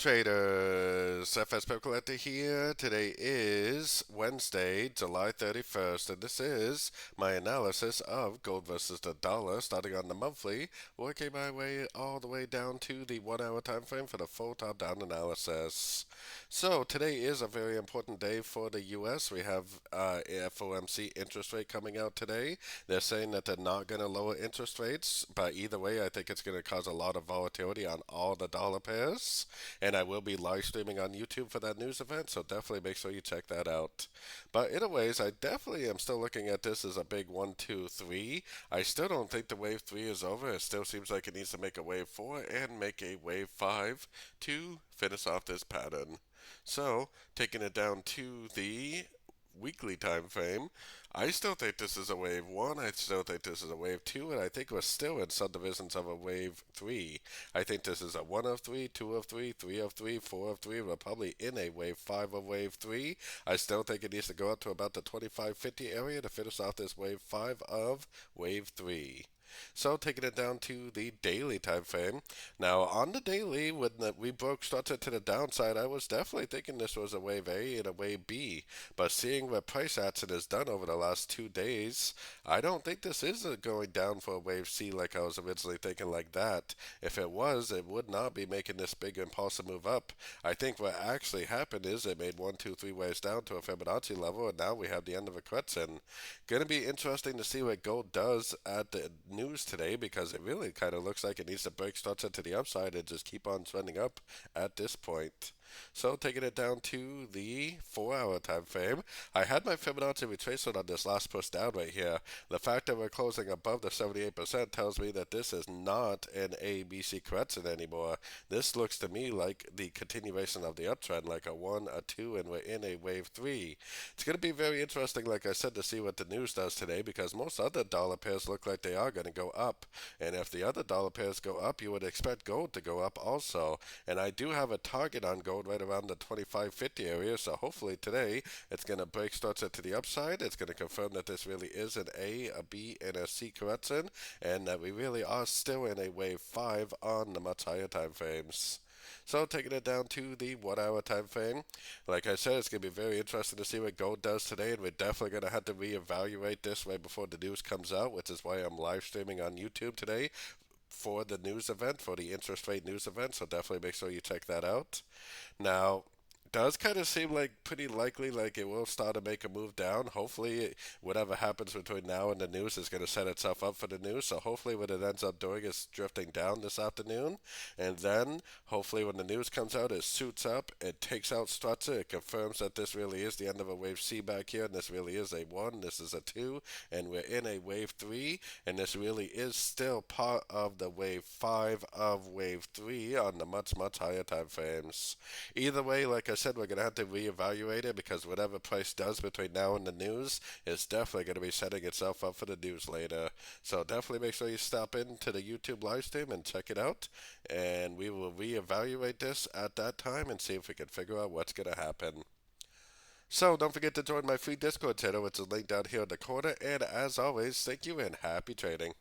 Traders, FX Pip Collector here. Today is Wednesday, July 31st, and this is my analysis of gold versus the dollar, starting on the monthly, working my way all the way down to the 1 hour time frame for the full top-down analysis. So today is a very important day for the US. We have FOMC interest rate coming out today. They're saying that they're not going to lower interest rates, but either way, I think it's going to cause a lot of volatility on all the dollar pairs. And I will be live streaming on YouTube for that news event, so definitely make sure you check that out. But in a ways, I definitely am still looking at this as a big 1, 2, 3. I still don't think the wave 3 is over. It still seems like it needs to make a wave 4 and make a wave 5 to finish off this pattern. So, taking it down to the weekly time frame, I still think this is a wave 1, I still think this is a wave 2, and I think we're still in subdivisions of a wave 3. I think this is a 1 of 3, 2 of 3, 3 of 3, 4 of 3, we're probably in a wave 5 of wave 3. I still think it needs to go up to about the 2550 area to finish off this wave 5 of wave 3. So taking it down to the daily time frame. Now on the daily, when we broke structure to the downside, I was definitely thinking this was a wave A and a wave B. But seeing what price action has done over the last 2 days, I don't think this is going down for a wave C like I was originally thinking like that. If it was, it would not be making this big impulsive move up. I think what actually happened is it made 1, 2, 3 waves down to a Fibonacci level, and now we have the end of a correction. Going to be interesting to see what gold does at the news today, because it really kind of looks like it needs to break structure to the upside and just keep on trending up at this point. So taking it down to the 4 hour time frame, I had my Fibonacci retracement on this last push down right here. The fact that we're closing above the 78% tells me that this is not an ABC correction anymore. This looks to me like the continuation of the uptrend, like a 1, a 2, and we're in a wave 3. It's going to be very interesting, like I said, to see what the news does today, because most other dollar pairs look like they are going to go up. And if the other dollar pairs go up, you would expect gold to go up also. And I do have a target on gold right around the 2550 area, so hopefully today it's going to break structure to the upside. It's going to confirm that this really is an A, a B, and a C correction, and that we really are still in a wave 5 on the much higher time frames. So taking it down to the 1 hour time frame, like I said, it's going to be very interesting to see what gold does today, and we're definitely going to have to reevaluate this right before the news comes out, which is why I'm live streaming on YouTube today for the news event, for the interest rate news event, so definitely make sure you check that out. Now, does kind of seem like pretty likely like it will start to make a move down. Hopefully, whatever happens between now and the news is going to set itself up for the news. So hopefully what it ends up doing is drifting down this afternoon. And then hopefully when the news comes out, it suits up, it takes out structure, it confirms that this really is the end of a wave C back here, and this really is a 1, this is a 2, and we're in a wave 3, and this really is still part of the wave 5 of wave 3 on the much, much higher time frames. Either way, like I said, we're going to have to reevaluate it, because whatever price does between now and the news is definitely going to be setting itself up for the news later. So definitely make sure you stop into the YouTube live stream and check it out, and we will reevaluate this at that time and see if we can figure out what's going to happen. So don't forget to join my free Discord channel, which is linked down here in the corner, and as always, thank you and happy trading.